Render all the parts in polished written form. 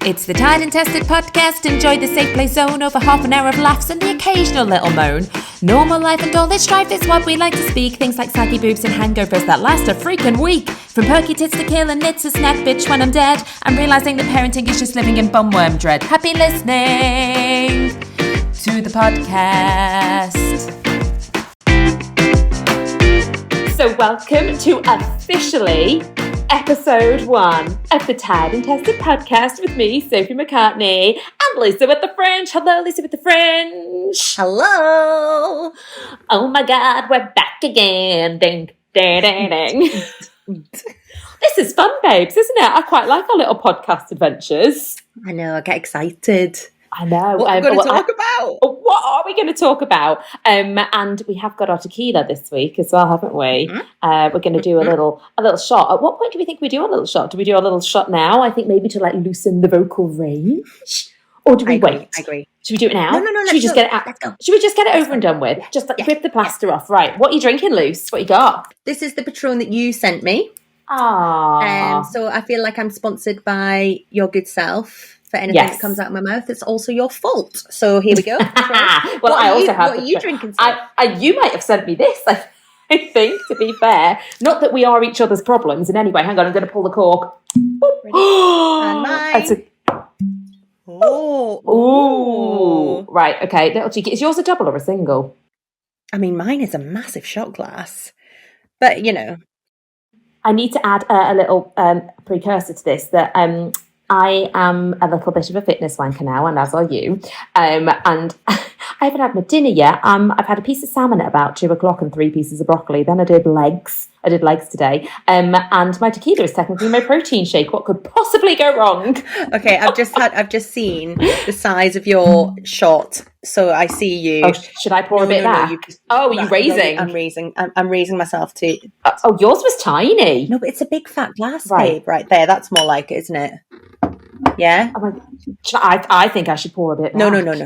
It's the Tried and Tested podcast. Enjoy the safe play zone over half an hour of laughs and the occasional little moan. Normal life and all this strife is what we like to speak. Things like saggy boobs and hangovers that last a freaking week. From perky tits to kill and knits a snack bitch when I'm dead. I'm realising that parenting is just living in bumworm dread. Happy listening to the podcast. So welcome to officially episode 1 of the Tried and Tested podcast with me, Sophie McCartney, and Lisa with the French. Hello, Lisa with the French. Hello. Oh my God, we're back again. Ding, ding, ding, ding. This is fun, babes, isn't it? I quite like our little podcast adventures. I know, I get excited. I know. What are we going to talk about? What are we going to talk about? And we have got our tequila this week as well, haven't we? Mm-hmm. We're going to do a little shot. At what point do we think we do a little shot? Do we do a little shot now? I think maybe to like loosen the vocal range. Or do we wait? I agree. Should we do it now? No. Should we just get it out? Let's go. Should we just get it over and done with? Just like rip the plaster off. Right. What are you drinking, Luce? What you got? This is the Patron that you sent me. Aww. So I feel like I'm sponsored by your good self. For anything that comes out of my mouth, it's also your fault. So here we go. What are you drinking? You might have sent me this, I think, to be fair. Not that we are each other's problems in any way. Hang on, I'm going to pull the cork. And mine. Ooh. Right, okay. Little cheeky. Is yours a double or a single? I mean, mine is a massive shot glass. But, you know. I need to add a little precursor to this that... I am a little bit of a fitness wanker now, and as are you. And I haven't had my dinner yet. I've had a piece of salmon at about 2:00 and 3 pieces of broccoli. Then I did legs. I did legs today. And my tequila is technically my protein shake. What could possibly go wrong? Okay, I've just seen the size of your shot. So I see you. Oh, should I pour a bit back? Are you raising? No, I'm raising myself too. Oh, yours was tiny. No, but it's a big fat glass, babe. Right there. That's more like it, isn't it? Yeah. I think I should pour a bit back. No. We don't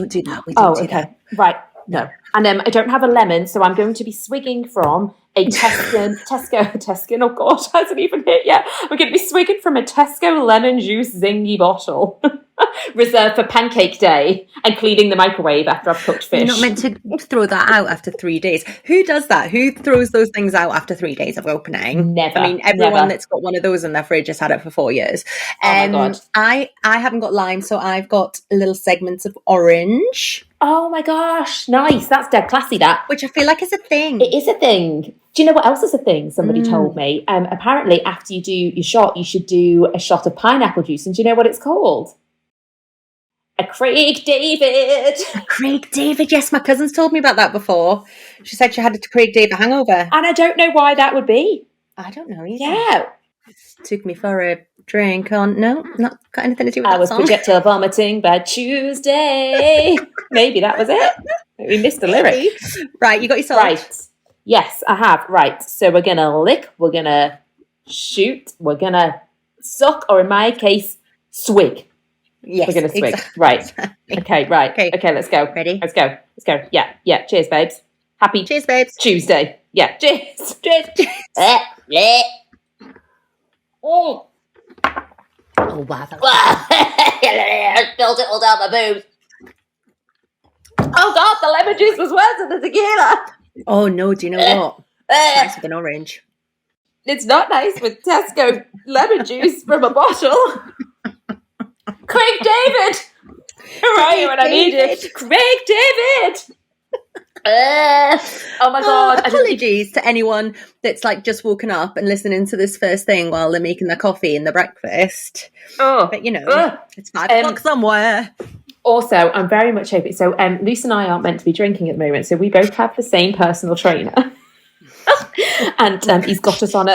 do that. We don't do that. Right. No. And I don't have a lemon, so I'm going to be swigging from a Tesco, oh God, hasn't even hit yet. I'm going to be swigging from a Tesco lemon juice zingy bottle reserved for pancake day and cleaning the microwave after I've cooked fish. You're not meant to throw that out after 3 days. Who does that? Who throws those things out after 3 days of opening? Never. I mean, everyone that's got one of those in their fridge has had it for 4 years. Oh my God. I haven't got lime, so I've got little segments of orange. Oh my gosh, nice. That's dead classy, that. Which I feel like is a thing. It is a thing. Do you know what else is a thing? Somebody told me. Apparently, after you do your shot, you should do a shot of pineapple juice. And do you know what it's called? A Craig David. A Craig David, yes. My cousin's told me about that before. She said she had a Craig David hangover. And I don't know why that would be. I don't know either. Yeah. Took me for a drink on... No, not got anything to do with that song. I was projectile vomiting by Tuesday. Maybe that was it. We missed the lyric. Right, you got your salt. Right. Yes, I have. Right. So we're going to lick, we're going to shoot, we're going to suck, or in my case, swig. Yes, we're going to swig. Exactly. Right. Okay, right. Okay, let's go. Ready? Let's go. Yeah. Cheers, babes. Happy Cheers, babes. Tuesday. Yeah. Cheers. Yeah. Oh, wow. I spilled it all down my boobs. Oh, God, the lemon juice was worse than the tequila. Oh, no, do you know what? Nice with an orange. It's not nice with Tesco lemon juice from a bottle. Craig David! Where are you when I need you? Craig David! Oh my God. Apologies to anyone that's like just woken up and listening to this first thing while they're making their coffee and their breakfast. But you know, it's 5 o'clock somewhere. Also, I'm very much hoping. So, Luce and I aren't meant to be drinking at the moment, so we both have the same personal trainer, and he's got us on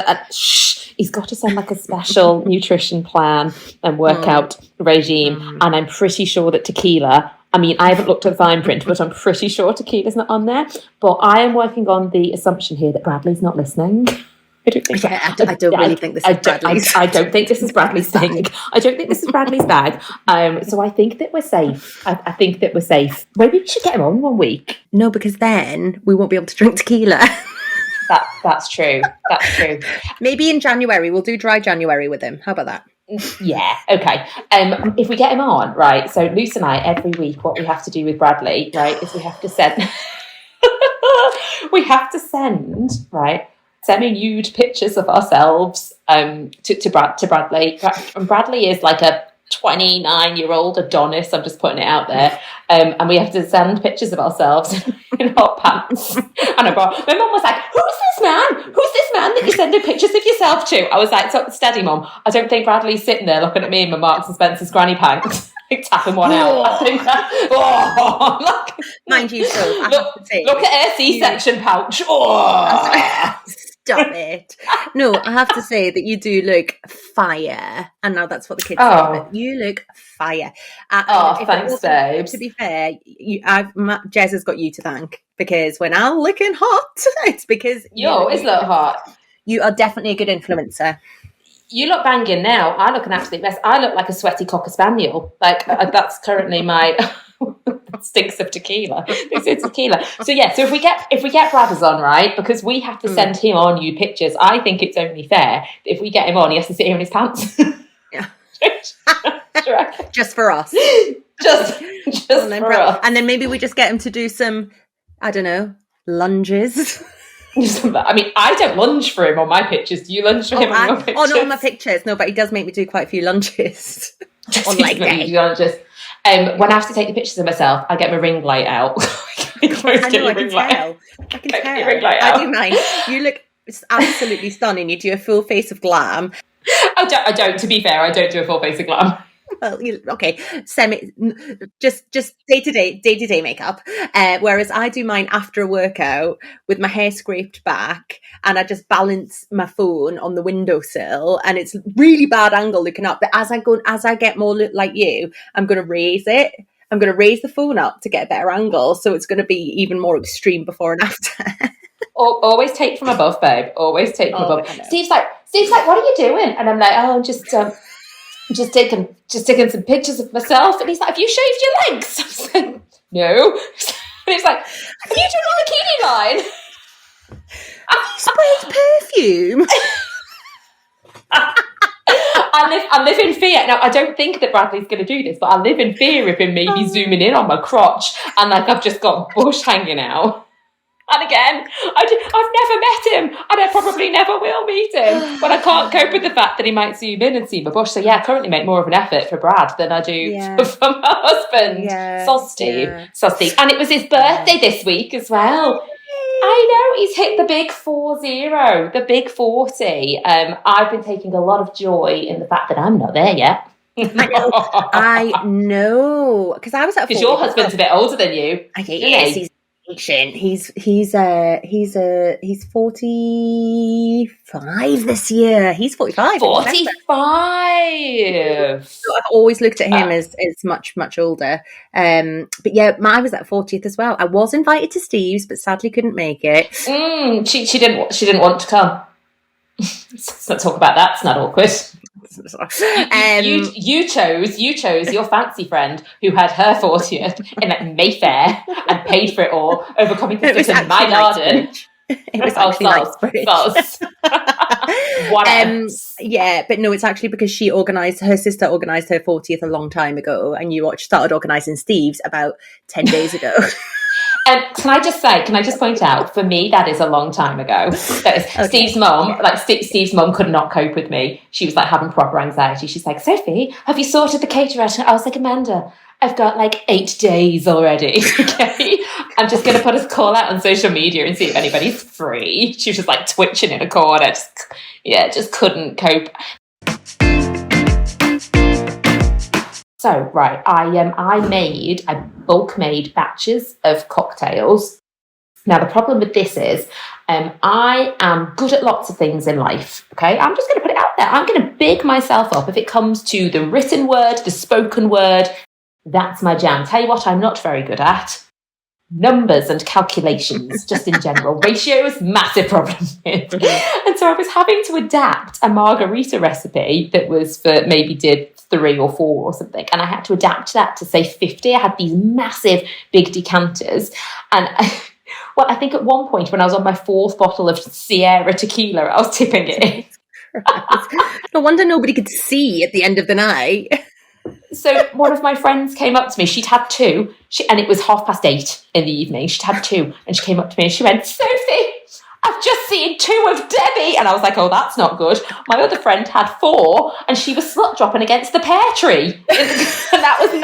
he's got us on like a special nutrition plan and workout regime, and I'm pretty sure that tequila. I mean, I haven't looked at the fine print, but I'm pretty sure tequila's not on there. But I am working on the assumption here that Bradley's not listening. I don't think. I don't really think this is Bradley's. I don't think this is Bradley's thing. I don't think this is Bradley's bag. So I think that we're safe. I think that we're safe. Maybe we should get him on one week. No, because then we won't be able to drink tequila. That's true. That's true. Maybe in January we'll do dry January with him. How about that? Yeah, okay. If we get him on, right, so Luce and I, every week, what we have to do with Bradley, right, is we have to send... right, semi-nude pictures of ourselves to Bradley. And Bradley is like a 29-year-old Adonis, I'm just putting it out there. And we have to send pictures of ourselves in hot pants. And my mum was like, who's this man that you're sending pictures of yourself to? I was like, steady, Mum. I don't think Bradley's sitting there looking at me in my Marks and Spencer's granny pants, like tapping one out. I think that, mind you, so I have to say, look at her C-section pouch. Stop it. No, I have to say that you do look fire. And now that's what the kids say, but you look fire. Thanks, babe. To be fair, Jez has got you to thank, because when I'm looking hot, it's because you always look hot. You are definitely a good influencer. You look banging now. I look an absolute mess. I look like a sweaty cocker spaniel. Like that's currently my... stinks of tequila. It's tequila. So yeah, so if we get Bradders on, right, because we have to send him on you pictures, I think it's only fair that if we get him on, he has to sit here in his pants. Yeah. Just for us. Just for us. And then maybe we just get him to do some, I don't know, lunges. I mean, I don't lunge for him on my pictures. Do you lunge for him on your pictures? Oh, not on my pictures. No, but he does make me do quite a few lunges. On like day. Lunges. When I have to take the pictures of myself, I get my ring light out. I can tell. I do mine. You look absolutely stunning. You do a full face of glam. I don't. To be fair, I don't do a full face of glam. Well, okay, just day-to-day makeup. Whereas I do mine after a workout with my hair scraped back, and I just balance my phone on the windowsill, and it's really bad angle looking up. But as I get more like you, I'm going to raise it. I'm going to raise the phone up to get a better angle, so it's going to be even more extreme before and after. Always take from above, babe. Always take from above. Steve's like, what are you doing? And I'm like, I'm just taking some pictures of myself. And he's like, have you shaved your legs? I was like, no. And he's like, have you done a bikini line? Have you sprayed perfume? I live in fear. Now, I don't think that Bradley's going to do this, but I live in fear of him maybe zooming in on my crotch and like I've just got bush hanging out. And again, I've never met him, and I probably never will meet him. But I can't cope with the fact that he might zoom in and see my bush. So yeah, I currently make more of an effort for Brad than I do for my husband. Yeah. Steve. And it was his birthday this week as well. I know, he's hit the big 40, the big 40. I've been taking a lot of joy in the fact that I'm not there yet. I know. Because I was at 40. Because your husband's a bit older than you. Yes, he's 45 this year. He's 45. 45. So I've always looked at him as much older. But yeah, I was at 40th as well. I was invited to Steve's, but sadly couldn't make it. She didn't want to come. Let's not talk about that. It's not awkward. You chose your fancy friend who had her 40th in like Mayfair and paid for it all over coming to sit in my garden. It was actually nice. What else? Yeah, but no, it's actually because her sister organised her 40th a long time ago, and you started organising Steve's about 10 days ago. Can I just point out, for me, that is a long time ago. Steve's mum, Steve's mum could not cope with me. She was like having proper anxiety. She's like, Sophie, have you sorted the caterer? I was like, Amanda, I've got like 8 days already. Okay, I'm just going to put a call out on social media and see if anybody's free. She was just like twitching in a corner. Just couldn't cope. So, right, I bulk made batches of cocktails. Now, the problem with this is I am good at lots of things in life, okay? I'm just going to put it out there. I'm going to big myself up if it comes to the written word, the spoken word. That's my jam. Tell you what I'm not very good at. Numbers and calculations, just in general. Ratios, massive problem. And so I was having to adapt a margarita recipe that was for maybe did 3 or 4 or something, and I had to adapt that to say 50. I had these massive big decanters, and I think at one point when I was on my 4th bottle of Sierra tequila, I was tipping it in. No wonder nobody could see at the end of the night. So one of my friends came up to me. She'd had two, and it was 8:30 in the evening. She'd had two, and she came up to me and she went, "Sophie, I've just seen two of Debbie." And I was like, "Oh, that's not good." My other friend had four, and she was slut dropping against the pear tree. And that was 9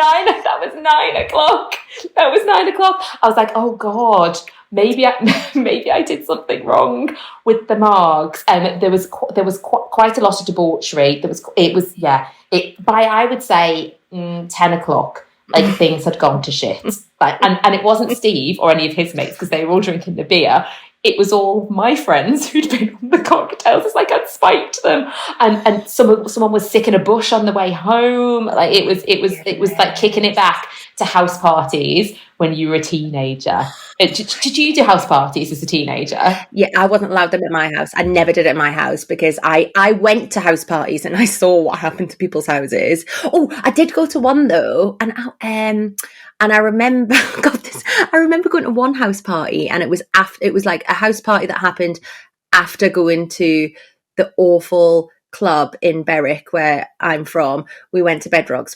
o'clock. That was 9 o'clock. I was like, "Oh God, maybe I did something wrong with the margs." And there was quite a lot of debauchery. By I would say 10 o'clock, like things had gone to shit. Like, and it wasn't Steve or any of his mates because they were all drinking the beer. It was all my friends who'd been on the cocktails. It's like I'd spiked them, and someone was sick in a bush on the way home. Like it was like kicking it back to house parties when you were a teenager. Did you do house parties as a teenager? Yeah, I wasn't allowed them at my house. I never did it at my house because I went to house parties and I saw what happened to people's houses. Oh, I did go to one though, and I remember, I remember going to one house party, and it was like a house party that happened after going to the awful club in Berwick where I'm from. We went to Bedrocks,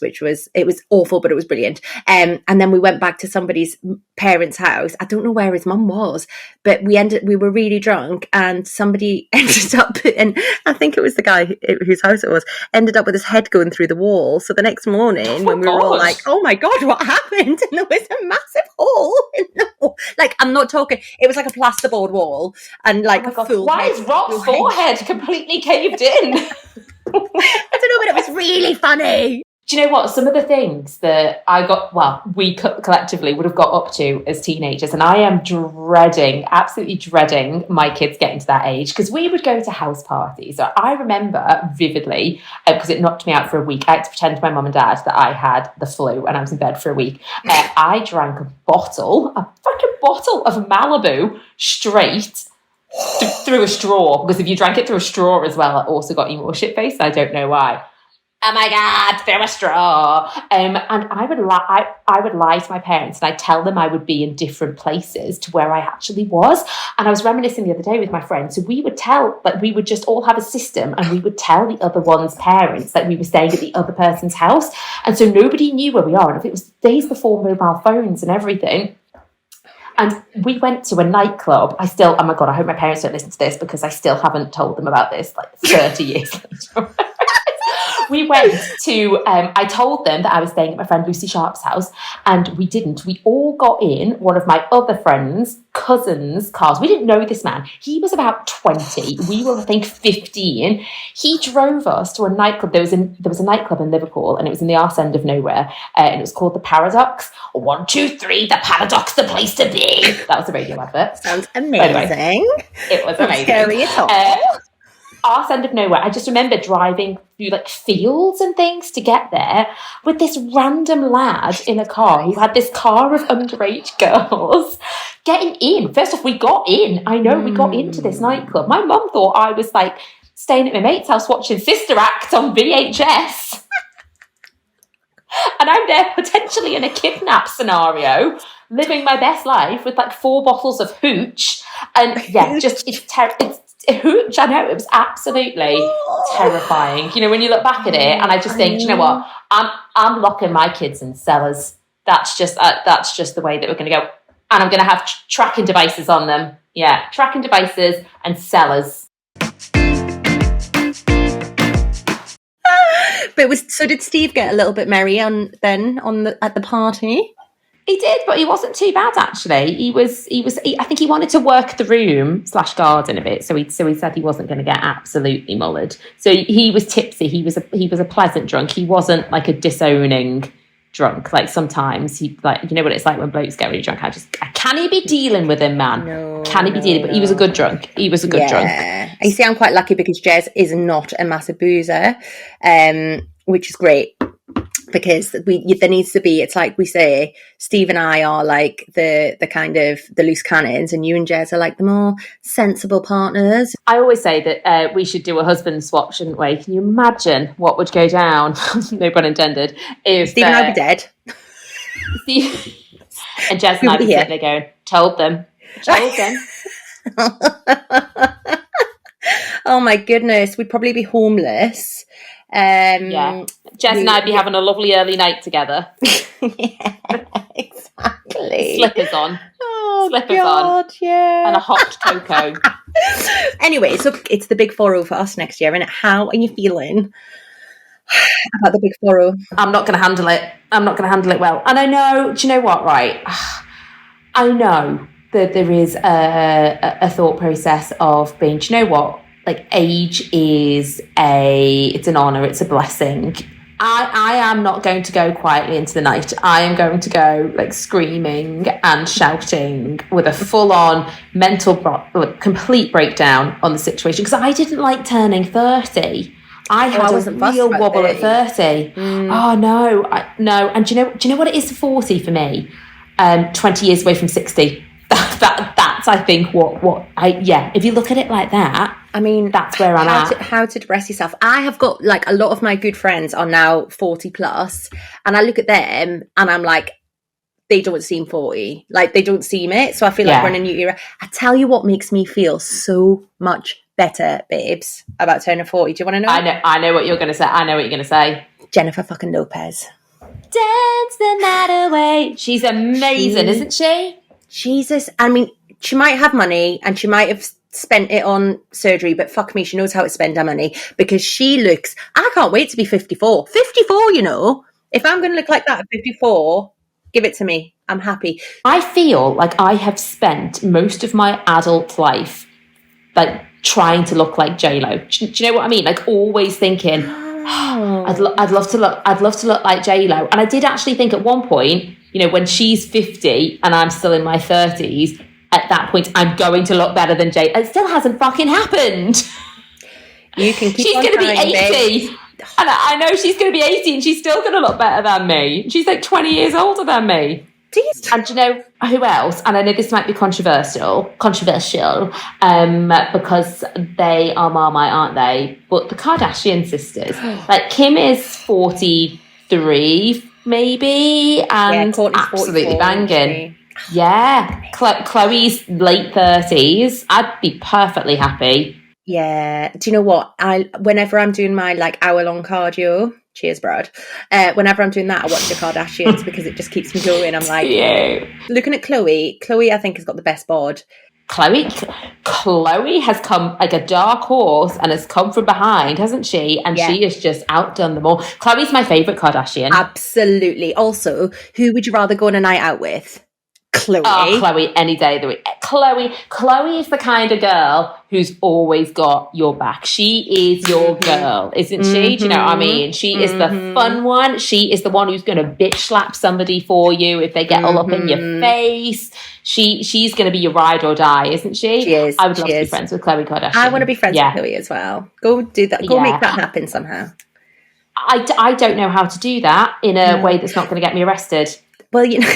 it was awful, but it was brilliant. And then we went back to somebody's parents' house. I don't know where his mum was, but we were really drunk, and somebody ended up, and I think it was the guy whose house it was, ended up with his head going through the wall. So the next morning, when we were all like, "Oh my God, what happened?" And there was a massive hole in the wall. Like, I'm not talking, it was like a plasterboard wall, and like why is Rob's forehead completely caved in? I don't know, but it was really funny. Do you know what? Some of the things that we collectively would have got up to as teenagers, and I am absolutely dreading my kids getting to that age, because we would go to house parties. So I remember vividly, because it knocked me out for a week. I had to pretend to my mum and dad that I had the flu and I was in bed for a week. I drank a fucking bottle of Malibu straight through a straw, because if you drank it through a straw as well, it also got you more shit-faced. I don't know why. Oh my God, through a straw. And I would lie to my parents, and I'd tell them I would be in different places to where I actually was. And I was reminiscing the other day with my friends. So we would just all have a system, and we would tell the other one's parents that we were staying at the other person's house. And so nobody knew where we are. And if it was days before mobile phones and everything. And we went to a nightclub. Oh my God, I hope my parents don't listen to this, because I still haven't told them about this like 30 years later. We went to, I told them that I was staying at my friend Lucy Sharp's house, and we didn't. We all got in one of my other friends' cousins' cars. We didn't know this man. He was about 20. We were, I think, 15. He drove us to a nightclub. There was a nightclub in Liverpool, and it was in the arse end of nowhere, and it was called the Paradox. 1, 2, 3, the Paradox, the place to be. That was a radio advert. Sounds amazing. It was amazing. Scary at all. Arse end of nowhere. I just remember driving through like fields and things to get there with this random lad in a car who had this car of underage girls getting in. First off, we got in. I know we got into this nightclub. My mum thought I was like staying at my mate's house watching Sister Act on VHS. And I'm there potentially in a kidnap scenario, living my best life with like 4 bottles of hooch. And yeah, just it's hooch, I know, it was absolutely terrifying. You know, when you look back at it, and I just think, you know what, I'm locking my kids in cellars. That's just the way that we're going to go. And I'm going to have tracking devices on them. Yeah, tracking devices and cellars. But so did Steve get a little bit merry at the party? He did, but he wasn't too bad actually. I think he wanted to work the room / garden a bit, so he said he wasn't going to get absolutely mullered. So he was tipsy. He was a pleasant drunk. He wasn't like a disowning drunk. Like sometimes he, like, you know what it's like when blokes get really drunk. Can he be dealing with him, man? No, can he be dealing? But he was a good drunk. He was a good drunk. You see, I'm quite lucky because Jez is not a massive boozer, which is great. Because there needs to be, it's like we say, Steve and I are like the kind of the loose cannons, and you and Jez are like the more sensible partners. I always say that we should do a husband swap, shouldn't we? Can you imagine what would go down? No pun intended. If Steve and I would be dead. And Jez and I would be sitting there going, told them. Oh my goodness, we'd probably be homeless. Yeah. Jess and I'd be having a lovely early night together. Yeah, exactly. Slippers on. Oh, Slippers God, on. yeah. And a hot cocoa. Anyway, so it's the big 4-0 for us next year, and how are you feeling about the big 4-0? I'm not going to handle it. I'm not going to handle it well. And I know, do you know what, right? I know that there is a thought process of being, do you know what? Like, age is it's an honour, it's a blessing. I am not going to go quietly into the night. I am going to go like screaming and shouting with a full-on mental complete breakdown on the situation, because I didn't like turning 30. I had a real wobble 30. At 30. Oh no, no. And do you know what it is for 40 for me? 20 years away from 60. That's I think if you look at it like that, I mean, that's where I'm at. How to depress yourself. I have got like a lot of my good friends are now 40 plus, and I look at them and I'm like, they don't seem 40. Like, they don't seem it. So I feel like we're in a new era. I tell you what makes me feel so much better, babes, about turning 40. Do you want to know? I know what you're going to say. I know what you're going to say. Jennifer fucking Lopez. Dance the night away. She's amazing, isn't she? Jesus. I mean, she might have money and she might have spent it on surgery, but fuck me, she knows how to spend her money, because she looks, I can't wait to be 54. 54, you know. If I'm going to look like that at 54, give it to me. I'm happy. I feel like I have spent most of my adult life like trying to look like J-Lo. Do you know what I mean? Like, always thinking, I'd love to look like J-Lo. And I did actually think at one point, you know, when she's 50 and I'm still in my 30s, at that point I'm going to look better than J. It still hasn't fucking happened. You can keep she's on going to be 80. Babe. And I know she's going to be 80 and she's still going to look better than me. She's like 20 years older than me. And do you know who else? And I know this might be controversial, because they are Marmite, aren't they? But the Kardashian sisters, like Kim is 43, maybe, and absolutely banging. Yeah, Chloe's late 30s. I'd be perfectly happy. Yeah. Do you know what? Whenever I'm doing my like hour-long cardio, cheers, Brad. Whenever I'm doing that, I watch the Kardashians because it just keeps me going. I'm like, looking at Chloe, I think has got the best bod. Chloe has come like a dark horse and has come from behind, hasn't she? And she has just outdone them all. Chloe's my favourite Kardashian. Absolutely. Also, who would you rather go on a night out with? Chloe. Oh, Chloe, any day of the week. Chloe is the kind of girl who's always got your back. She is your girl, isn't she? Do you know what I mean? She is the fun one. She is the one who's going to bitch slap somebody for you if they get all up in your face. She's going to be your ride or die, isn't she? She is. I would love to be friends with Khloe Kardashian. I want to be friends with Chloe as well. Go do that. Go make that happen somehow. I don't know how to do that in a way that's not going to get me arrested. Well, you know...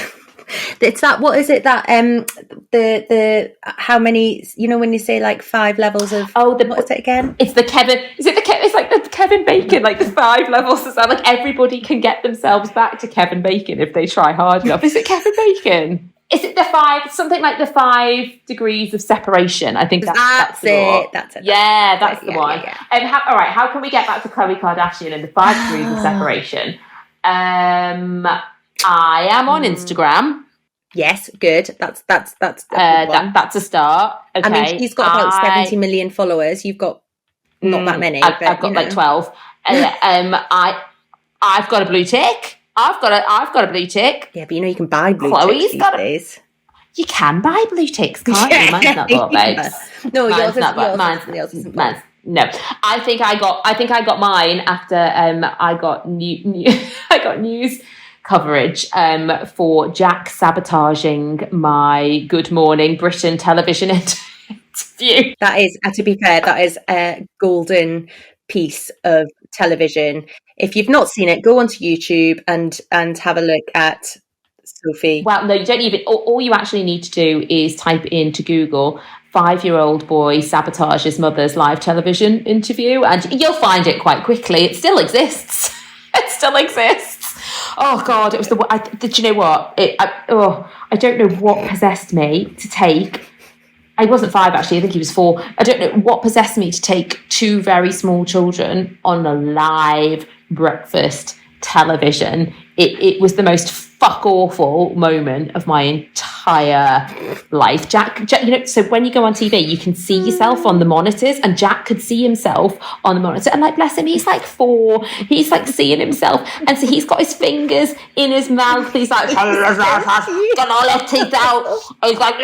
It's that, what is it that the how many, you know, when you say like 5 levels of what is it again? It's the Kevin, it's like the Kevin Bacon, like the 5 levels of, like everybody can get themselves back to Kevin Bacon if they try hard enough. Is it Kevin Bacon? Is it the 5, something like the 5 degrees of separation? I think that's it. That's it. Yeah, that's the one. Yeah. And all right, how can we get back to Khloe Kardashian and the 5 degrees of separation? I am on Instagram. Yes, good. That's a start. Okay. I mean, she's got about 70 million followers. You've got not that many. I've got like 12. I've got a blue tick. I've got a blue tick. Yeah, but you know you can buy blue ticks these days. You can buy blue ticks, can't you? Mine's not got babes. No, yours isn't. Mine's. No, I think I got mine after I got news coverage for Jack sabotaging my Good Morning Britain television interview. That is, to be fair, that is a golden piece of television. If you've not seen it, go onto YouTube and have a look at Sophie. Well, no, you don't even. All you actually need to do is type into Google 5-year-old boy sabotages mother's live television interview, and you'll find it quite quickly. It still exists. It still exists. Oh God, it was do you know what? I don't know what possessed me to take I wasn't 5 actually, I think he was 4. I don't know what possessed me to take 2 very small children on a live breakfast television. It was the most fuck awful moment of my entire life. Jack, you know, so when you go on TV, you can see yourself on the monitors, and Jack could see himself on the monitor. And like, bless him, he's like 4. He's like seeing himself, and so he's got his fingers in his mouth. He's like, got all his teeth out. He's like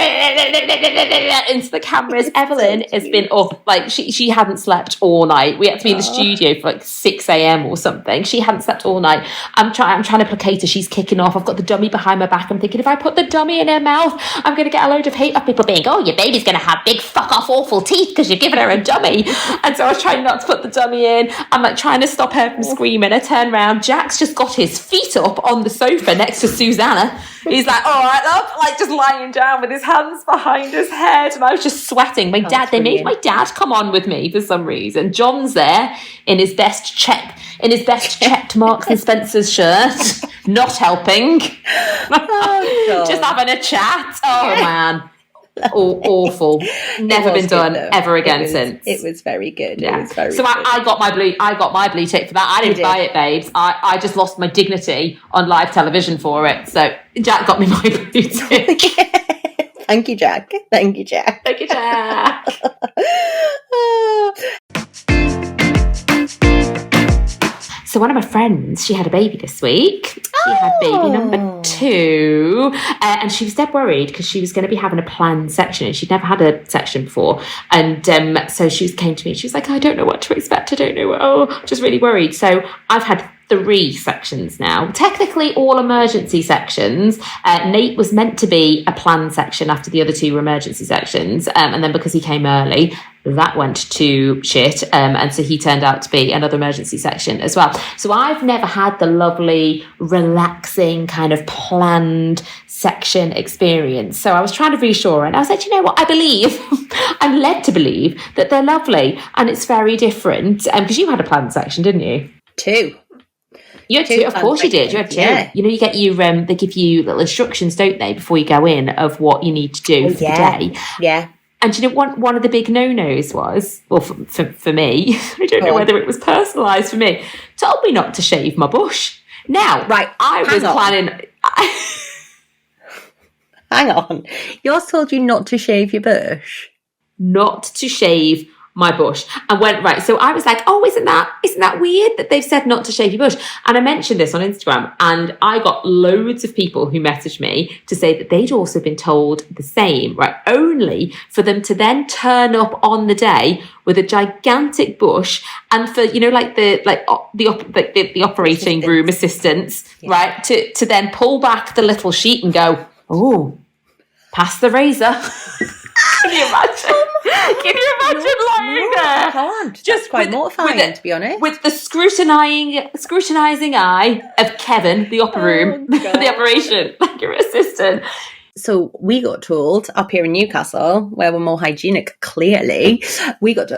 into the cameras. Evelyn has been up, like she hadn't slept all night. We had to be in the studio for like 6 a.m. or something. She hadn't slept all night. I'm trying to placate her. She's kicking off. I've got the dummy behind my back. I'm thinking, if I put the dummy in her mouth, I'm going to get a load of hate of people being, oh, your baby's going to have big fuck off awful teeth because you've given her a dummy. And so I was trying not to put the dummy in. I'm like trying to stop her from screaming. I turn around. Jack's just got his feet up on the sofa next to Susanna. He's like, all right, up, like just lying down with his hands behind his head. And I was just sweating. My dad, they made my dad come on with me for some reason. John's there in his best checked Marks and Spencer's shirt, not helping. Just having a chat. Oh man. Awful. Never been done ever again since. It was very good. Yeah. It was very so good. I got my blue tick for that. I didn't buy it, babes. I just lost my dignity on live television for it. So Jack got me my blue tick. Thank you, Jack. Thank you, Jack. Thank you, Jack. So one of my friends, she had a baby this week. She had baby number 2. And she was dead worried because she was going to be having a planned section. And she'd never had a section before. And so she came to me. She was like, I don't know what to expect. I don't know what. Just really worried. So I've had 3 sections now. Technically all emergency sections. Nate was meant to be a planned section after the other 2 were emergency sections. And then because he came early, that went to shit. And so he turned out to be another emergency section as well. So I've never had the lovely, relaxing kind of planned section experience. So I was trying to reassure her, and I was like, you know what? I believe, I'm led to believe that they're lovely and it's very different. Because you had a planned section, didn't you? 2. You had 2, of course you did. You had 2. Yeah. You know, you get you, they give you little instructions, don't they, before you go in of what you need to do for the day. Yeah. And you know, one of the big no-nos was, well, for me, I don't know whether it was personalised for me, told me not to shave my bush. Now, right, I was planning... Hang on. Yours told you not to shave your bush? Not to shave my bush. And went, right, so I was like, oh, isn't that weird that they've said not to shave your bush? And I mentioned this on Instagram, and I got loads of people who messaged me to say that they'd also been told the same, right? Only for them to then turn up on the day with a gigantic bush, and for, you know, like the operating room assistants, right, to then pull back the little sheet and go, oh, pass the razor. Can you imagine? Can you imagine lying there? I can't. Just quite mortifying, to be honest. With the scrutinising eye of Kevin, the the operation, like your assistant. So we got told up here in Newcastle, where we're more hygienic, clearly,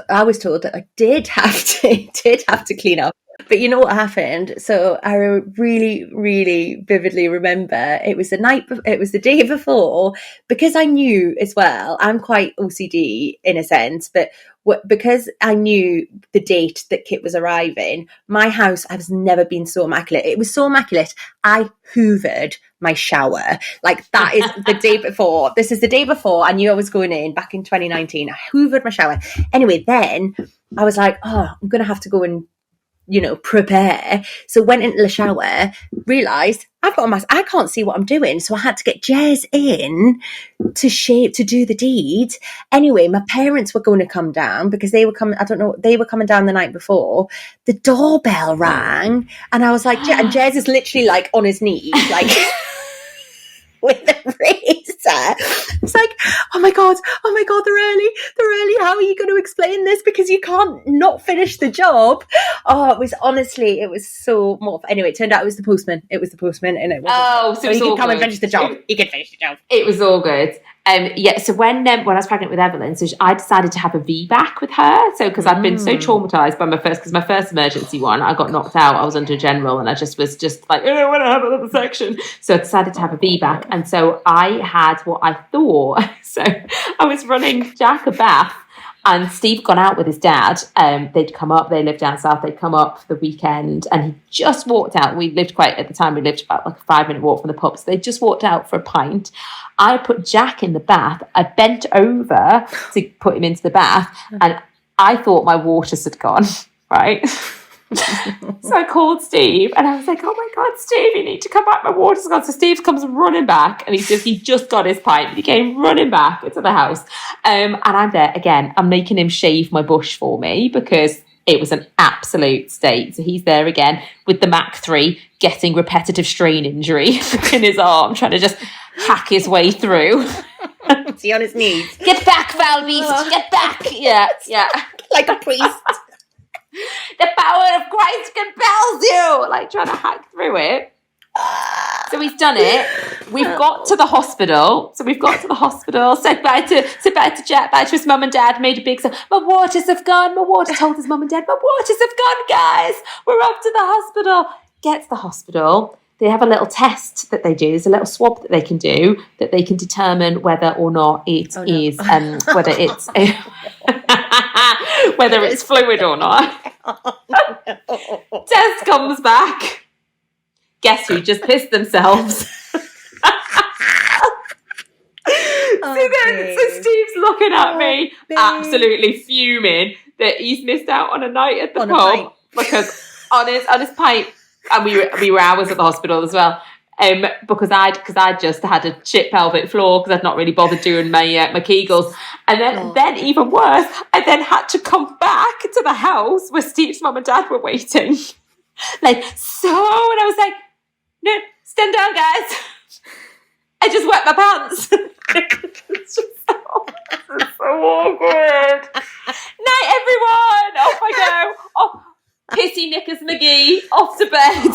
I was told that I did have to clean up. But you know what happened? So I really, really vividly remember it was the day before, because I knew as well, I'm quite OCD in a sense, but because I knew the date that Kit was arriving, my house has never been so immaculate. It was so immaculate, I hoovered my shower. Like, that is the day before. This is the day before I knew I was going in back in 2019. I hoovered my shower. Anyway, then I was like, oh, I'm going to have to go and, you know, prepare. So went into the shower, realised I've got a mask, I can't see what I'm doing. So I had to get Jez in to do the deed. Anyway, my parents were going to come down because they were coming, they were coming down the night before. The doorbell rang and I was like, and Jez is literally like on his knees, like with a razor. It's like, oh my god, they're early. How are you going to explain this? Because you can't not finish the job. Oh, it was so more. Anyway, it turned out it was the postman. And it was so he could come and finish the job. He could finish the job. It was all good. So when I was pregnant with Evelyn, I decided to have a VBAC with her. So because I'd been so traumatized by my first emergency one, I got knocked out. I was under general, and I was like, I want to have another section. So I decided to have a VBAC, and so I had what I thought. So I was running Jack a bath. And Steve had gone out with his dad. They'd come up. They lived down south. They'd come up for the weekend, and he just walked out. We lived about like a 5-minute walk from the pub. So they just walked out for a pint. I put Jack in the bath. I bent over to put him into the bath, and I thought my waters had gone, right? So I called Steve, and I was like, oh my God, Steve, you need to come back. My water's gone. So Steve comes running back, and he just got his pint. He came running back into the house. And I'm there again. I'm making him shave my bush for me because it was an absolute state. So he's there again with the Mach 3 getting repetitive strain injury in his arm, trying to just hack his way through. Is he on his knees? Get back, Val Beast, get back. Yeah. Like a priest. The power of Christ compels you, like trying to hack through it. So he's done it. We've got to the hospital. Said bye to Jack, bye to his mum and dad, made a big sound. My waters have gone. Told his mum and dad, my waters have gone, guys. We're off to the hospital. Get to the hospital. They have a little test that they do. There's a little swab that they can do that they can determine whether or not it is whether it's whether it's fluid or not. Test comes back. Guess who just pissed themselves? So Steve's looking at me, absolutely fuming that he's missed out on a night at the pub because on his pipe. And we were hours at the hospital as well, because I'd just had a shit pelvic floor because I'd not really bothered doing my Kegels, and then even worse, I then had to come back to the house where Steve's mum and dad were waiting, and I was like, no, stand down, guys. I just wet my pants. It's just so awkward. Night, everyone. Off I go. Oh. Pissy Nickers McGee off to bed.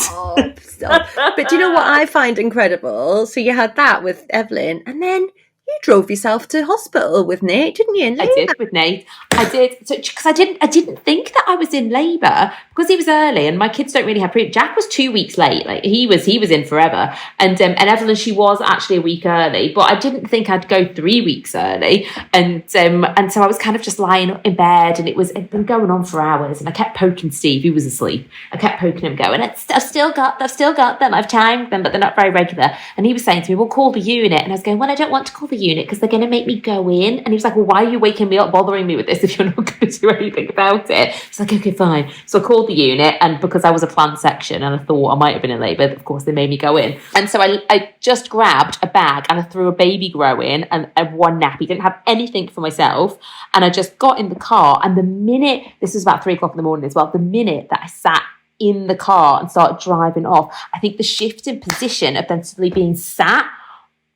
But do you know what I find incredible? So you had that with Evelyn, and then you drove yourself to hospital with Nate, didn't you? I did with Nate. I did, because I didn't think that I was in labour because he was early, and my kids don't really have pre. Jack was 2 weeks late. Like he was in forever, and Evelyn, she was actually a week early, but I didn't think I'd go 3 weeks early, and so I was kind of just lying in bed, and it'd been going on for hours, and I kept poking Steve, who was asleep. I kept poking him, going, I've still got them, I've timed them, but they're not very regular. And he was saying to me, "We'll call the unit," and I was going, "Well, I don't want to call the unit because they're going to make me go in." And he was like, "Well, why are you waking me up, bothering me with this if you're not going to do anything about it?" It's like, "Okay, fine." So I called the unit, and because I was a planned section and I thought I might have been in labour, of course they made me go in. And so I just grabbed a bag and I threw a baby grow in and one nappy. Didn't have anything for myself, and I just got in the car, and the minute, this was about 3:00 in the morning as well, the minute that I sat in the car and started driving off, I think the shift in position of then suddenly being sat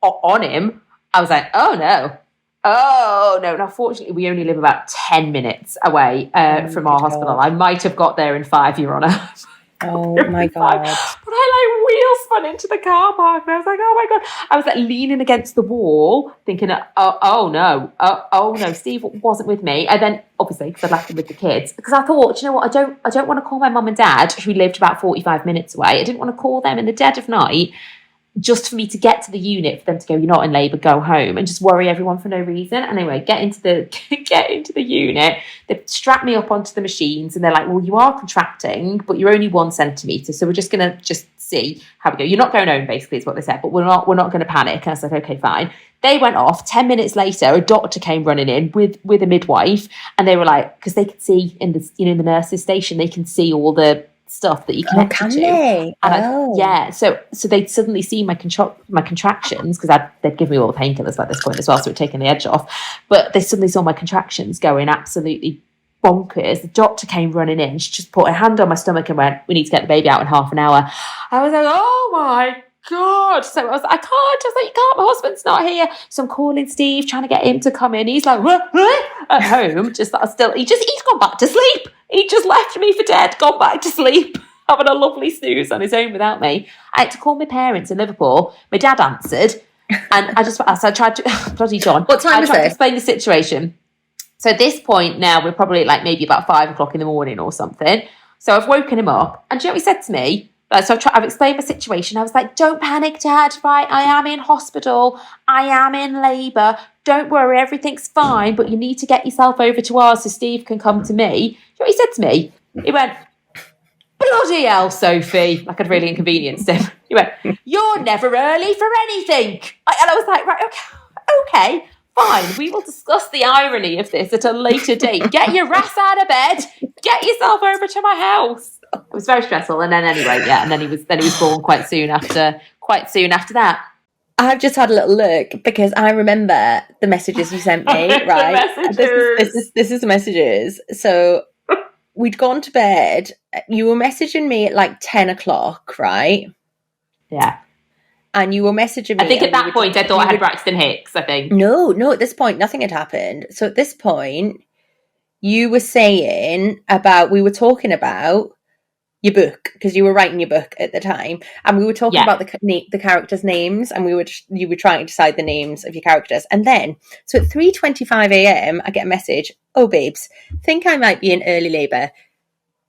on him, I was like, oh no. Now, fortunately, we only live about 10 minutes away from our hospital. I might have got there in 5, Your Honour. Oh my God. But I wheel spun into the car park, and I was like, oh my God. I was leaning against the wall thinking, oh no, Steve wasn't with me. And then obviously, because I left him with the kids, because I thought, you know what, I don't want to call my mum and dad, who lived about 45 minutes away. I didn't want to call them in the dead of night just for me to get to the unit, for them to go, "You're not in labour, go home," and just worry everyone for no reason. Anyway, get into the unit. They strap me up onto the machines, and they're like, "Well, you are contracting, but you're only 1 centimetre, so we're just going to see how we go. You're not going home," basically is what they said, "but we're not going to panic." And I said, "Okay, fine." They went off. 10 minutes later, a doctor came running in with a midwife, and they were like, because they could see in the in the nurses' station, they can see all the stuff that you connect to. They? And so they'd suddenly see my contractions, because they'd give me all the painkillers by this point as well, so it'd taken the edge off. But they suddenly saw my contractions going absolutely bonkers. The doctor came running in. She just put her hand on my stomach and went, "We need to get the baby out in half an hour." I was like, oh my God. So I was like, "You can't, my husband's not here." So I'm calling Steve, trying to get him to come in. He's like, "What?" At home, he's gone back to sleep. He just left me for dead, gone back to sleep, having a lovely snooze on his own without me. I had to call my parents in Liverpool. My dad answered, And I tried to, bloody John. What time I was tried to it? explain the situation. So at this point now, we're probably like maybe about 5 o'clock in the morning or something. So I've woken him up. And do you know what he said to me? I've explained my situation. I was like, don't panic, Dad, right? I am in hospital. I am in labour. Don't worry, everything's fine. But you need to get yourself over to ours so Steve can come to me. Do you know what he said to me? He went, bloody hell, Sophie. Like I'd really inconvenienced him. He went, you're never early for anything. And I was like, right, okay, fine. We will discuss the irony of this at a later date. Get your ass out of bed. Get yourself over to my house. It was very stressful. And then anyway, yeah, and then he was born quite soon after that. I've just had a little look because I remember the messages you sent me, right? This is the messages. So we'd gone to bed. You were messaging me at like 10 o'clock, right? Yeah. And you were messaging me. I think at that point I thought I had Braxton Hicks, I think. No, at this point, nothing had happened. So at this point, you were saying we were talking about your book, because you were writing your book at the time, and we were talking about the characters' names, and you were trying to decide the names of your characters. And then, so at 3:25 a.m, I get a message, oh, babes, think I might be in early labour.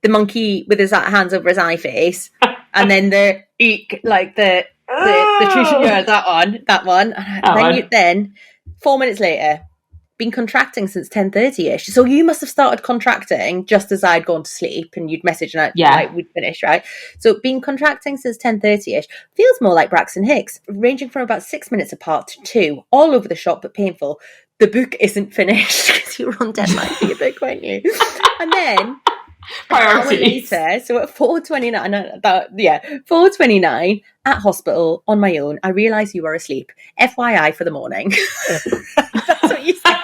The monkey with his hands over his eye face, and then the eek, like the that one. And then 4 minutes later, been contracting since 10:30ish. So you must have started contracting just as I'd gone to sleep, and you'd message and like we'd finished, right? So been contracting since 10:30ish. Feels more like Braxton Hicks, ranging from about 6 minutes apart to 2, all over the shop but painful. The book isn't finished because you were on deadline for your book, weren't you? And then priorities. Later, so at 4:29 at hospital on my own, I realised you were asleep. FYI for the morning. That's what you said.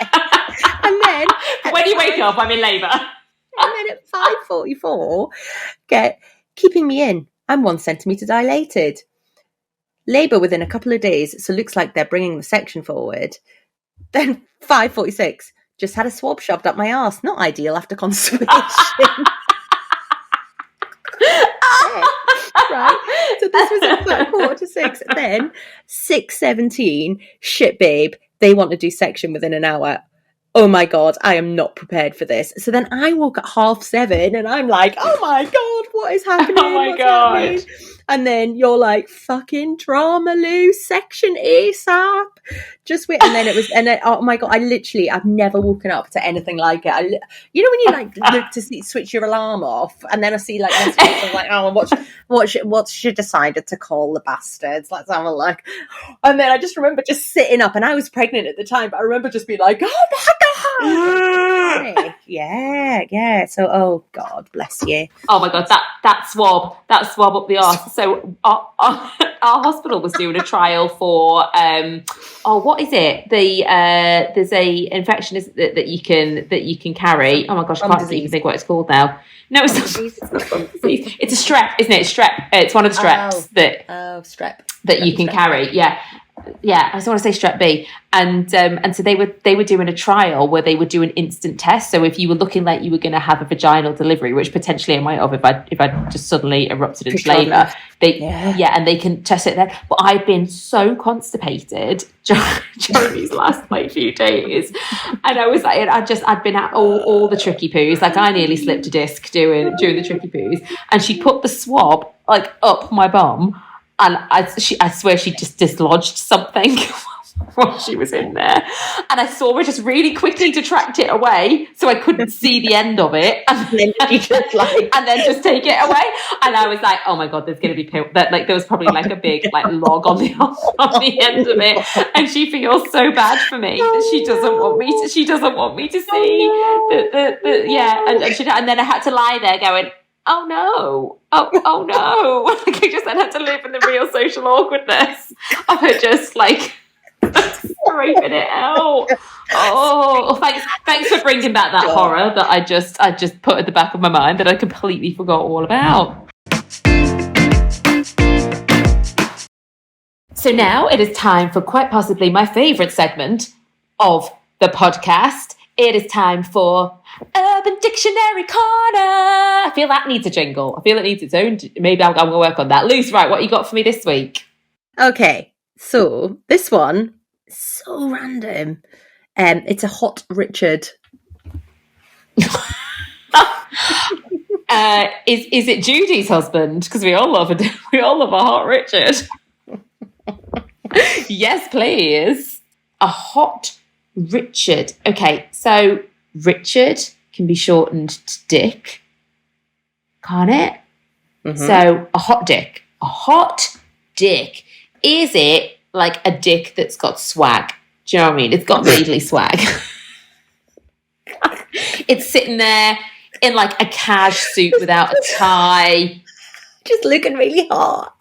And then when you wake up, I'm in labour. And then at 5:44, keeping me in. I'm 1 centimetre dilated. Labour within a couple of days, so looks like they're bringing the section forward. Then 5:46. Just had a swab shoved up my arse. Not ideal after constipation. Right. So this was at like 4:45. Then 6:17. Shit, babe. They want to do section within an hour. Oh my God, I am not prepared for this. So then I woke at 7:30 and I'm like, oh my God, what is happening? Oh my God. And then you're like, fucking drama, Lou, section ASAP. Just wait. And then oh my God, I've never woken up to anything like it. You know when you like look to switch your alarm off, and then I see like messages of like, oh, what she decided to call the bastards. Let's have a look. And then I just remember just sitting up, and I was pregnant at the time, but I remember just being like, oh my God. Yeah. So, oh God, bless you. Oh my God, that swab up the arse. So our hospital was doing a trial for what is it? There's a infection that you can carry. Oh my gosh, I can't even think what it's called now. No, it's not disease. It's a strep, isn't it? Strep. It's one of the streps strep that you can carry. Yeah. I just want to say strep B, and so they were doing a trial where they would do an instant test. So if you were looking like you were going to have a vaginal delivery, which potentially I might have if I just suddenly erupted into labour, and they can test it then. But I've been so constipated during these last few days, and I was like, I'd been at all the tricky poos. Like I nearly slipped a disc during the tricky poos, and she put the swab like up my bum. And I swear she just dislodged something while she was in there. And I saw her just really quickly detract it away so I couldn't see the end of it. And then just take it away. And I was like, oh my God, there's going to be that. Like there was probably like a big like log on the end of it. And she feels so bad for me that she doesn't want me to see and then I had to lie there going, oh no. Oh no. Like I just then had to live in the real social awkwardness of her just like scraping it out. Oh, thanks for bringing back that horror that I just put at the back of my mind that I completely forgot all about. So now it is time for quite possibly my favourite segment of the podcast. It is time for Urban Dictionary Corner. I feel that needs a jingle. I feel it needs its own. Maybe I'm going to work on that. Luce, right, what you got for me this week? Okay, So this one, so random. It's a hot Richard. Is it Judy's husband? Because we all love a hot Richard. Yes, please. A hot Richard. Okay, so Richard can be shortened to Dick, can't it? Mm-hmm. So a hot Dick. A hot Dick. Is it like a dick that's got swag? Do you know what I mean? It's got maidly swag. It's sitting there in like a cash suit without a tie. Just looking really hot.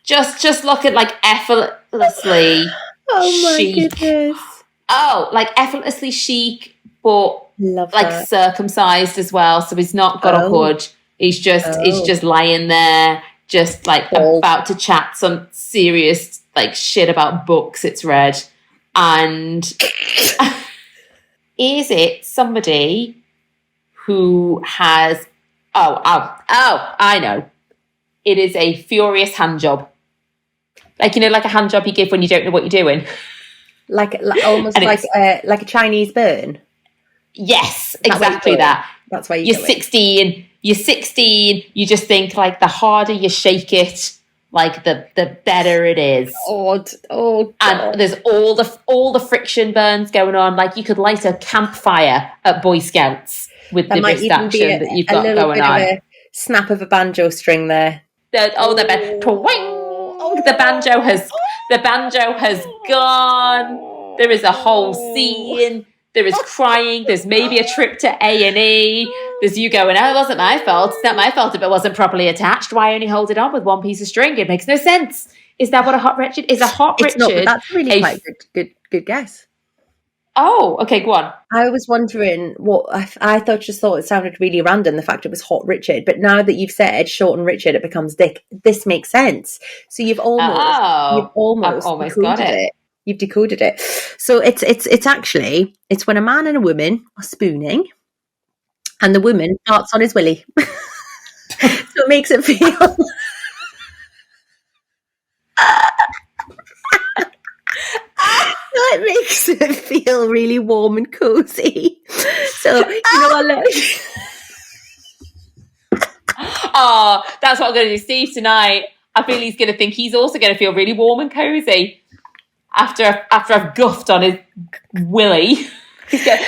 Just looking like effortlessly chic. Goodness. Oh, like effortlessly chic, but Love like that. circumcised as well. So he's not got a hood. He's just lying there, just like about to chat some serious like shit about books it's read. And is it somebody who has I know. It is a furious hand job. Like, like a hand job you give when you don't know what you're doing. Like almost like a Chinese burn. Yes, exactly that. That's why you're 16. You're 16. You just think like the harder you shake it, like the better it is. Oh, God. And there's all the friction burns going on. Like you could light a campfire at Boy Scouts with the wrist action that you've got going on. A snap of a banjo string there. The banjo has gone. There is a whole scene. There is crying. There's maybe a trip to A&E. There's you going, it wasn't my fault. It's not my fault if it wasn't properly attached. Why only hold it on with one piece of string? It makes no sense. Is that what a hot Richard is? A hot Richard. Not, but that's really quite good guess. Oh, okay, go on. I was wondering what I just thought it sounded really random, the fact it was hot Richard. But now that you've said shorten Richard, it becomes Dick. This makes sense. So you've almost got it. You've decoded it. So it's actually when a man and a woman are spooning, and the woman farts on his willy. So it makes it feel. It makes it feel really warm and cozy. So Oh, that's what I'm going to do, Steve, tonight. I feel he's going to think he's also going to feel really warm and cozy after I've guffed on his willy. He's going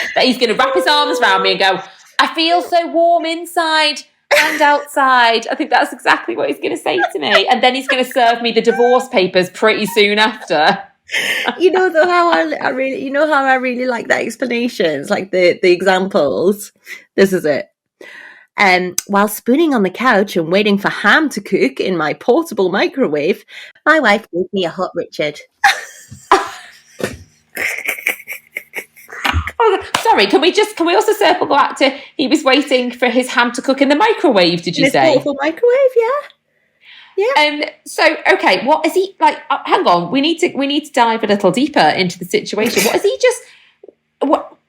to wrap his arms around me and go, I feel so warm inside and outside. I think that's exactly what he's going to say to me. And then he's going to serve me the divorce papers pretty soon after. How I really like that explanation. It's like the examples. This is it. While spooning on the couch and waiting for ham to cook in my portable microwave, my wife gave me a hot Richard. Oh, sorry, can we also circle back to he was waiting for his ham to cook in the microwave, did you say? Portable microwave, yeah. Yeah. So okay, what is he like? Hang on, we need to dive a little deeper into the situation. What is he just?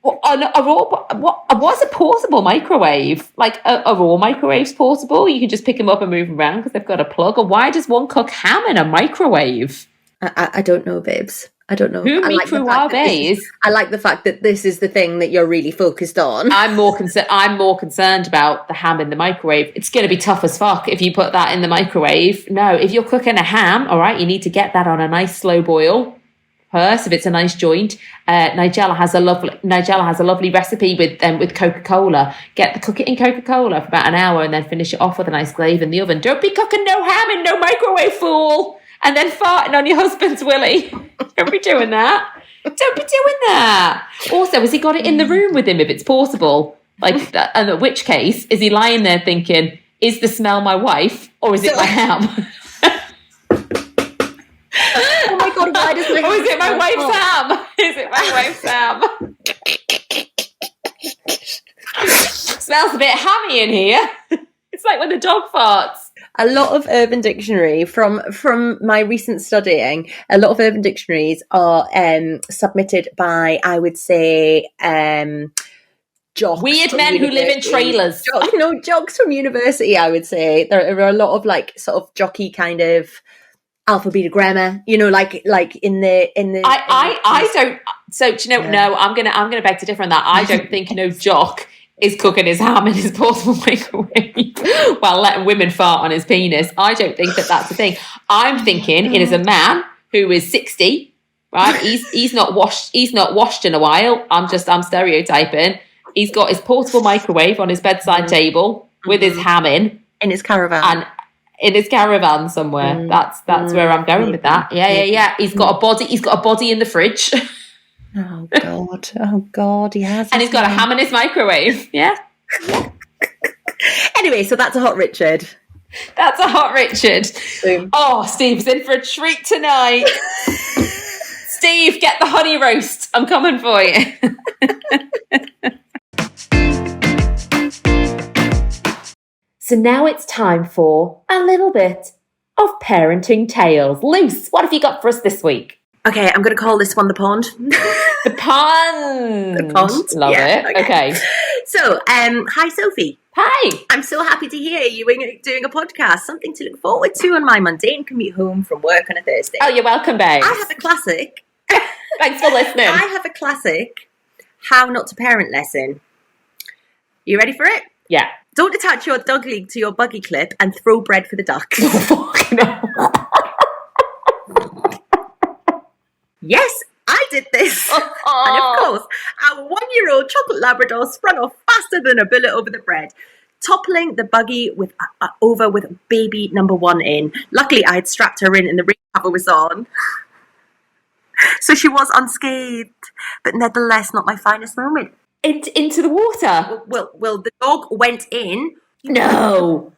What's a portable microwave? Like a raw microwave's portable? You can just pick them up and move them around because they've got a plug. Or why does one cook ham in a microwave? I don't know, babes. I don't know. Who microwaves? I like the fact that this is the thing that you're really focused on. I'm more concerned about the ham in the microwave. It's going to be tough as fuck if you put that in the microwave. No, if you're cooking a ham, all right, you need to get that on a nice slow boil first. If it's a nice joint, Nigella has a lovely recipe with Coca-Cola. Cook it in Coca-Cola for about an hour and then finish it off with a nice glaze in the oven. Don't be cooking no ham in no microwave, fool. And then farting on your husband's willy. Don't be doing that. Don't be doing that. Also, has he got it in the room with him if it's portable? Like, and in which case, is he lying there thinking, is the smell my wife or is it my ham? Oh my God, why does my ham? Or is it my wife's ham? Is it my wife's ham? Smells a bit hammy in here. It's like when the dog farts. A lot of Urban Dictionary, from my recent studying, a lot of Urban Dictionaries are submitted by, I would say, jocks. Weird men who live in trailers. Jocks from university, I would say. There are a lot of like sort of jockey kind of alpha, beta, grammar, you know, like in the I don't. So do you know? No, I'm gonna beg to differ on that. I don't think no jock is cooking his ham in his portable microwave while letting women fart on his penis. I don't think that that's the thing. I'm thinking it is a man who is 60, right? He's not washed. He's not washed in a while. I'm stereotyping. He's got his portable microwave on his bedside table with his ham in his caravan. And in his caravan somewhere. That's where I'm going with that. Yeah. He's got a body in the fridge. Oh God, he has. And he's got a ham in his microwave. Yeah. Anyway, so that's a hot Richard. That's a hot Richard. Boom. Oh, Steve's in for a treat tonight. Steve, get the honey roast. I'm coming for you. So now it's time for a little bit of parenting tales. Luce, what have you got for us this week? Okay, I'm going to call this one the pond. The pond. The pond. Love it. Okay. So, hi, Sophie. Hi. I'm so happy to hear you doing a podcast. Something to look forward to on my mundane commute home from work on a Thursday. Oh, you're welcome, babe. I have a classic. Thanks for listening. I have a classic how not to parent lesson. You ready for it? Yeah. Don't attach your dog lead to your buggy clip and throw bread for the ducks. Oh, no. Yes, I did this. And of course, our 1-year-old chocolate Labrador sprung off faster than a bullet over the bread, toppling the buggy over with baby number 1 in. Luckily, I had strapped her in and the ring cover was on. So she was unscathed, but nevertheless not my finest moment. Into the water? Well, the dog went in. No.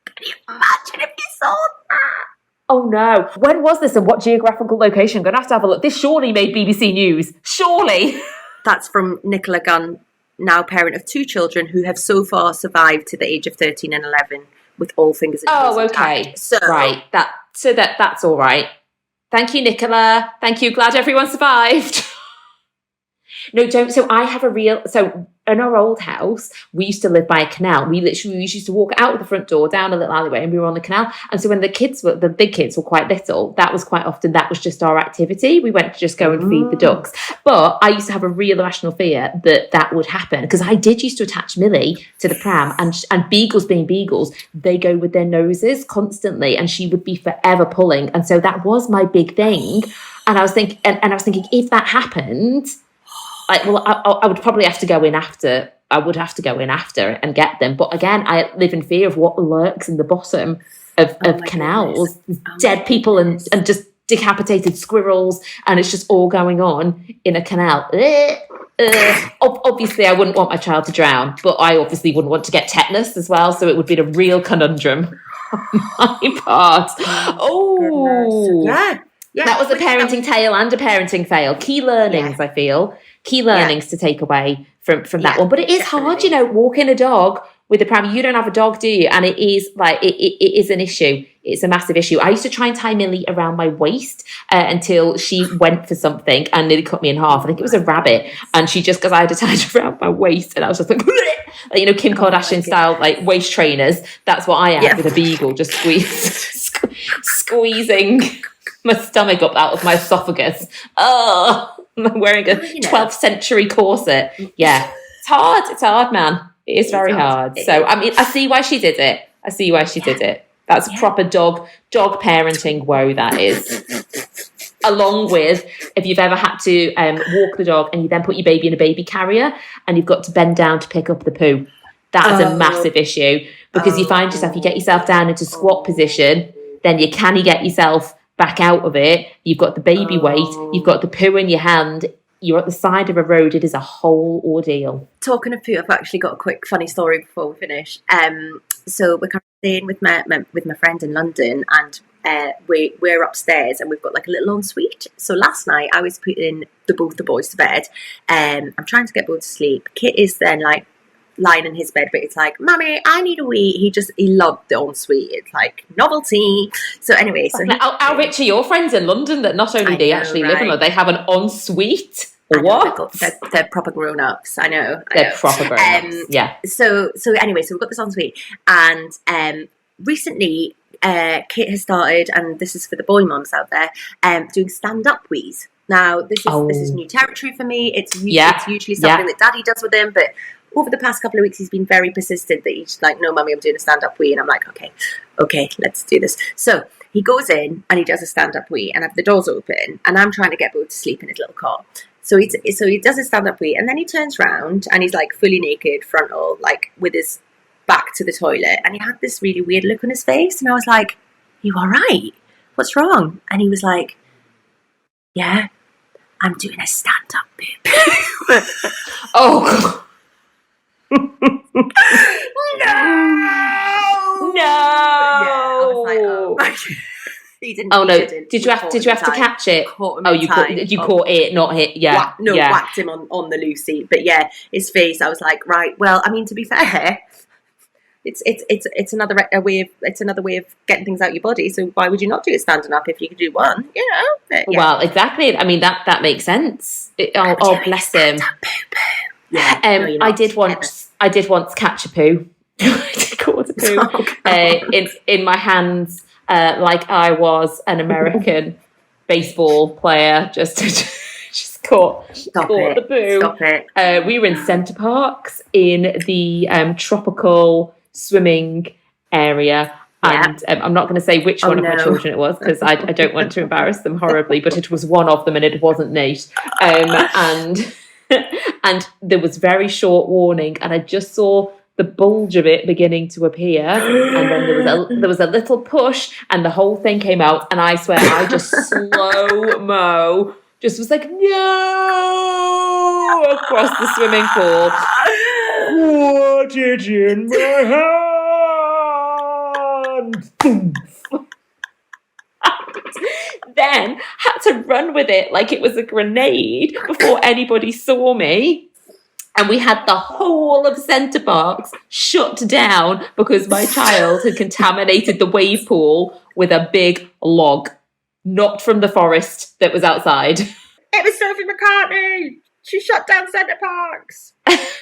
Can you imagine if you saw that? Oh no. When was this and what geographical location? I'm going to have a look. This surely made BBC News. Surely. That's from Nicola Gunn, now parent of 2 children who have so far survived to the age of 13 and 11 with all fingers and toes okay. intact. So, right. That's all right. Thank you, Nicola. Thank you. Glad everyone survived. No, don't. So I have so in our old house, we used to live by a canal. We used to walk out of the front door, down a little alleyway, and we were on the canal. And so when the big kids were quite little, that was just our activity. We went to just go and feed the ducks. But I used to have a real irrational fear that would happen because I did used to attach Millie to the pram, and beagles being beagles, they go with their noses constantly, and she would be forever pulling. And so that was my big thing. And I was thinking, if that happened, I would probably have to go in after. I would have to go in after and get them. But again, I live in fear of what lurks in the bottom of canals. Dead people and just decapitated squirrels. And it's just all going on in a canal. Obviously, I wouldn't want my child to drown. But I obviously wouldn't want to get tetanus as well. So it would be a real conundrum on my part. Oh. Yeah. That was a parenting tale and a parenting fail. Key learnings, I feel. Key learnings to take away from that one. But it is hard, walking a dog with a pram. You don't have a dog, do you? And it is it is an issue. It's a massive issue. I used to try and tie Millie around my waist until she went for something and nearly cut me in half. I think it was a rabbit. And she just, because I had to tie it around my waist, and I was just like Kim Kardashian style, waist trainers. That's what I had with a beagle, just squeezing my stomach up out of my esophagus. Oh, I'm wearing a 12th century corset. Yeah, it's hard. It's hard, man. It is very hard. So, I mean, I see why she did it. That's proper dog parenting woe, that is. Along with, if you've ever had to walk the dog and you then put your baby in a baby carrier and you've got to bend down to pick up the poo. That is a massive issue because you find yourself, you get yourself down into squat position, then you get yourself back out of it. You've got the baby weight, you've got the poo in your hand, you're at the side of a road. It is a whole ordeal. Talking of poo, I've actually got a quick funny story before we finish. So we're staying with my friend in London, and we're upstairs and we've got a little ensuite. So last night I was putting both the boys to bed. I'm trying to get both to sleep. Kit is then lying in his bed, but it's Mummy, I need a wee. He loved the ensuite. It's novelty. So anyway, how rich are your friends in London that not only they actually live in, or they have an ensuite? What? They're proper grown-ups. I know. They're proper grown-ups. Yeah. So anyway, so we've got this ensuite, and recently Kit has started, and this is for the boy mums out there, doing stand-up wheeze. Now, this is new territory for me. It's usually something that Daddy does with him, but over the past couple of weeks, he's been very persistent that he's like, no, Mummy, I'm doing a stand-up wee. And I'm like, okay, let's do this. So he goes in and he does a stand-up wee, and the door's open, and I'm trying to get Bo to sleep in his little cot. So he does a stand-up wee, and then he turns around and he's like fully naked, frontal, like with his back to the toilet. And he had this really weird look on his face. And I was like, you all right? What's wrong? And he was like, yeah, I'm doing a stand-up poop. Oh, No! Yeah, I was like, oh my God. He didn't. Oh no! Did you have to catch it? You caught it, not hit. Yeah, whacked him on the loosey. But yeah, his face. I was like, right. Well, I mean, to be fair, it's another way of getting things out your body. So why would you not do it standing up if you could do one? You know. But, yeah. Well, exactly. I mean, that makes sense. Bless him. Yeah. I did once catch a poo. I did caught a poo in my hands, like I was an American baseball player. Just caught the poo. Stop it. We were in Center Parcs in the tropical swimming area. Yeah. And I'm not going to say which one of my children it was, because I don't want to embarrass them horribly, but it was one of them, and it wasn't Nate. And there was very short warning, and I just saw the bulge of it beginning to appear, and then there was a little push, and the whole thing came out, and I swear I just slow-mo just was like, no, across the swimming pool. What did you in my hand? Then had to run with it like it was a grenade before anybody saw me. And we had the whole of Center Parcs shut down because my child had contaminated the wave pool with a big log, not from the forest that was outside. It was Sophie McCartney. She shut down Center Parcs.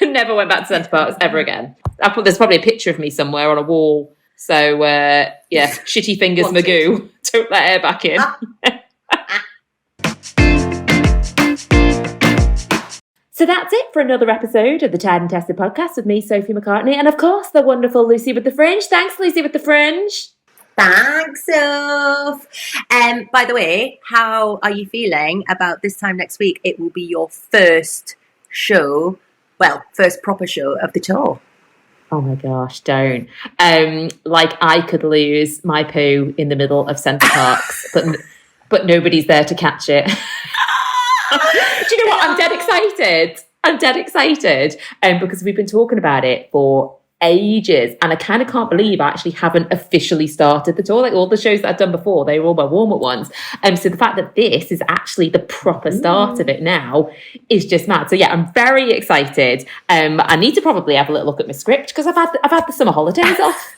Never went back to Center Parcs ever again. There's probably a picture of me somewhere on a wall. So, shitty fingers Magoo. Don't let air back in. So that's it for another episode of the Tried and Tested podcast with me, Sophie McCartney, and of course, the wonderful Lucy with the Fringe. Thanks, Lucy with the Fringe. Thanks, Soph. By the way, how are you feeling about this time next week? It will be your first proper show of the tour. Oh my gosh, don't. Like I could lose my poo in the middle of Center Parcs, but nobody's there to catch it. Do you know what? I'm dead excited. Because we've been talking about it for ages, and I kind of can't believe I actually haven't officially started the tour. Like all the shows that I've done before, they were all my warm-up ones. So the fact that this is actually the proper start of it now is just mad. So yeah, I'm very excited. I need to probably have a little look at my script because I've had the summer holidays off.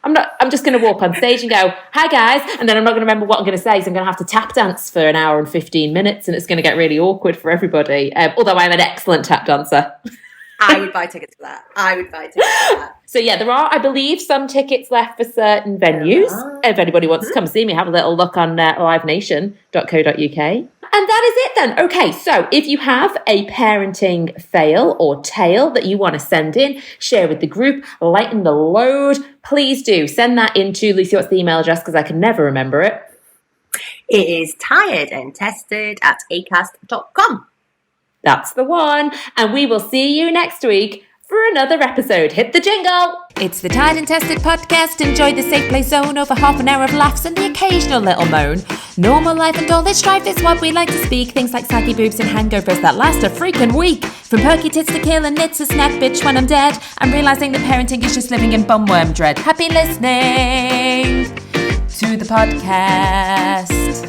I'm just going to walk on stage and go, hi guys, and then I'm not going to remember what I'm going to say, so I'm going to have to tap dance for an hour and 15 minutes, and it's going to get really awkward for everybody. Although I'm an excellent tap dancer. I would buy tickets for that. So yeah, there are, I believe, some tickets left for certain venues. If anybody wants to come see me, have a little look on livenation.co.uk. And that is it then. Okay, so if you have a parenting fail or tale that you want to send in, share with the group, lighten the load, please do send that into, Lucy, what's the email address? Because I can never remember it. It is tiredandtested@acast.com. That's the one. And we will see you next week for another episode. Hit the jingle. It's the Tried and Tested podcast. Enjoy the safe play zone over half an hour of laughs and the occasional little moan. Normal life and all its strife is what we like to speak. Things like saggy boobs and hangovers that last a freaking week. From perky tits to kill and knits a snack bitch when I'm dead. I'm realising that parenting is just living in bumworm dread. Happy listening to the podcast.